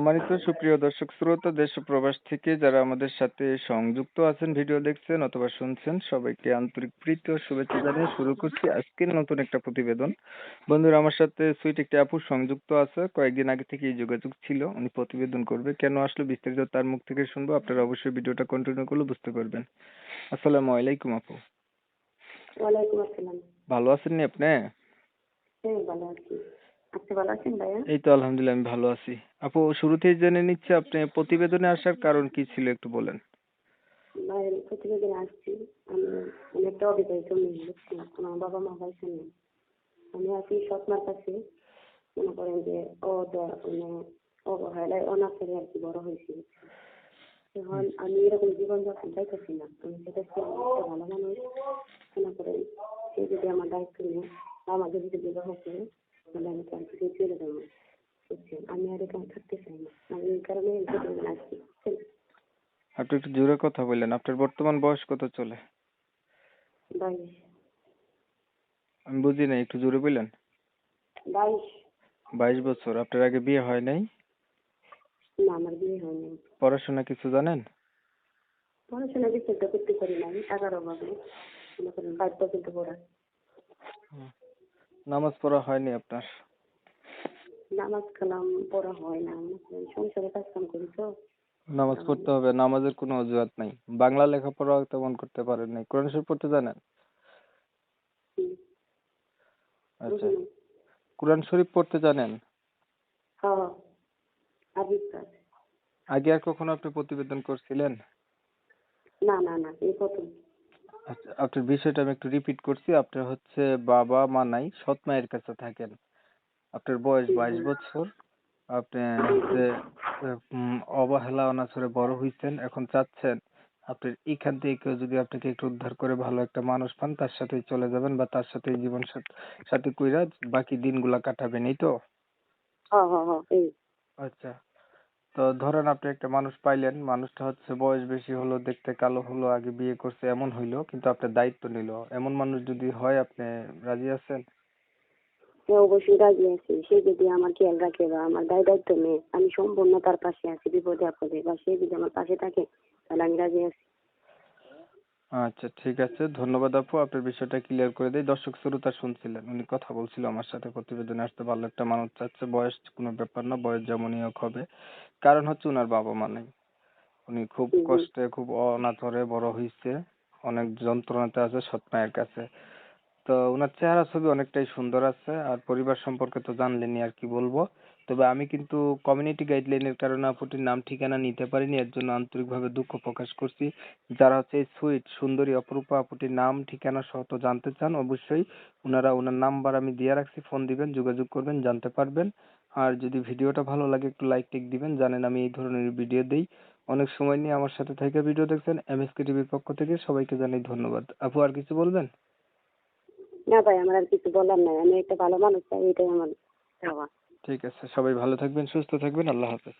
সম্মানিত সুপ্রিয় দর্শক শ্রোতা দেশ ও প্রবাস থেকে যারা আমাদের সাথে সংযুক্ত আছেন, ভিডিও দেখছেন অথবা শুনছেন, সবাইকে আন্তরিক প্রীতি ও শুভেচ্ছা জানিয়ে শুরু করছি আজকের নতুন একটা প্রতিবেদন। বন্ধুরা, আমার সাথে সুইট একটি আপু সংযুক্ত আছে, কয়েকদিন আগে থেকেই যোগাযোগ ছিল, উনি প্রতিবেদন করবে। কেন আসলে বিস্তারিত তার মুখ থেকে শুনবো, আপনারা অবশ্যই ভিডিওটা কন্টিনিউ করলে বুঝতে পারবেন। আসসালামু আলাইকুম আপু। ওয়ালাইকুম আসসালাম। ভালো আছেন নি আপনি? হ্যাঁ, ভালো আছি। আপনি ভালো আছেন ভাইয়া? এই তো আলহামদুলিল্লাহ, আমি ভালো আছি। আপু, শুরুতেই জেনে নিচ্ছি আপনি প্রতিবেদনে আসার কারণ কি ছিল, একটু বলেন। ভাইয়ের প্রতিবেদনে আসছি। আমি একটা অবিবাহিত মেয়ে, বুঝছেন? আমার বাবা মা ভাই নেই। আমি আছি সৎমার কাছে। মনে করেন যে মানে অবহেলায় অনাথের আর কি বড় হয়েছি। এখন আমি এরকম জীবনযাপন চাইতেছি না। আমি চাইতেছি আমি একটা ভালো মানুষ। মনে করেন সে যদি আমার দায়িত্ব নেয়, আমাদের যদি বিবাহ করে, তাহলে আমি তার কিছু ছেড়ে দেবো। বুঝছেন? আমি আর এখানে থাকতে চাই না। আমি এই কারণে এই প্রতিবেদনে আসছি। বুঝছেন? আপনি একটু জোরে কথা বললেন। আপনার বর্তমান বয়স কত চলে? 22। আমি বুঝি নাই, একটু জোরে বললেন। 22। 22 বছর। আপনার আগে বিয়ে হয় নাই? না, আমার বিয়ে হয়নি। পড়াশোনা কিছু জানেন? পড়াশোনা বিস্তারিত করতে পারি না, আমি টাকার অভাবে মনে করেন বাধ্য কিন্তু পড়া। নামাজ পড়া হয়নি আপনার? নামাজ কালাম পড়া হয় না, মনে করেন সংসারে কাজ কাম করি তো। নামাজ পড়তে হবে, নামাজের কোনো অজুহাত নাই। বাংলা লেখাপড়া তেমন করতে পারেন নাই। কোরআন শরীফ পড়তে জানেন? আচ্ছা, বুঝুন। কোরআন শরীফ পড়তে জানেন? হ্যাঁ, আবির কাজ। আগে আর কখনো আপনি প্রতিবেদন করছিলেন? না না না, এই প্রথম। আচ্ছা, আপনার বিষয়টা আমি একটু রিপিট করছি। আপনার হচ্ছে বাবা মা নাই, সৎ মায়ের কাছে থাকেন। আপনার বয়স 22 বছর। আপনি হচ্ছে অবহেলা অনাচারে বড় হইছেন। এখন চাচ্ছেন আপনার এখান থেকে কেউ যদি আপনাকে একটু উদ্ধার করে ভালো একটা মানুষ পান, তার সাথেই চলে যাবেন বা তার সাথেই জীবন সাথী কইরা বাকি দিনগুলা কাটাবেন, এই তো? হ্যাঁ হ্যাঁ হ্যাঁ, এই। আচ্ছা, তো ধরেন আপনি একটা মানুষ পাইলেন, মানুষটা হচ্ছে বয়স বেশি হলো, দেখতে কালো হলো, আগে বিয়ে করছে এমন হইলো, কিন্তু আপনার দায়িত্ব নিল, এমন মানুষ যদি হয় আপনি রাজি আছেন? হ্যাঁ, অবশ্যই রাজি আছি। সে যদি আমার খেয়াল রাখে বা আমার দায়িত্ব নেয়, আমি সম্পূর্ণ তার পাশে আছি বিপদে আপদে, বা সে যদি আমার পাশে থাকে, তাহলে আমি রাজি আছি। আচ্ছা, ঠিক আছে, ধন্যবাদ আপু। আপনার বিষয়টা ক্লিয়ার করে দেই। দর্শক শ্রোতা শুনছিলেন, উনি কথা বলছিল আমার সাথে, প্রতিবেদনে আসতে ভালো একটা মানুষ চাচ্ছে। বয়স কোনো ব্যাপার না, বয়স যেমনই হোক হবে। কারণ হচ্ছে উনার বাবা মা নেই। উনি খুব কষ্টে, খুব অনাথরে বড় হইছে, অনেক যন্ত্রণাতে আছে সৎ মায়ের কাছে। তো উনার চেহারা ছবি অনেকটাই সুন্দর আছে, আর পরিবার সম্পর্কে তো জানলেনই, আর কি বলবো। তবে আমি কিন্তু কমিউনিটি গাইডলাইনের কারণে আপুটির নাম ঠিকানা নিতে পারিনি, এর জন্য আন্তরিকভাবে দুঃখ প্রকাশ করছি। যারা হচ্ছে এই সুইট সুন্দরী অপরূপা আপুটির নাম ঠিকানা সহ তো জানতে চান, অবশ্যই ওনার নাম্বার আমি দিয়ে রাখছি, ফোন দিবেন, যোগাযোগ করবেন, জানতে পারবেন। আর যদি ভিডিওটা ভালো লাগে একটু লাইক টিক দিবেন, জানেন আমি এই ধরনের ভিডিও দেই। অনেক সময় নিয়ে আমার সাথে থেকে ভিডিও দেখছেন, এমএসকে টিভির পক্ষ থেকে সবাইকে জানাই ধন্যবাদ। আপু, আর কিছু বলবেন? না ভাই, আমার আর কিছু বলার নাই। আমি একটা ভালো মানুষ চাই, এটাই আমার চাওয়া। ঠিক আছে, সবাই ভালো থাকবেন, সুস্থ থাকবেন, আল্লাহ হাফেজ।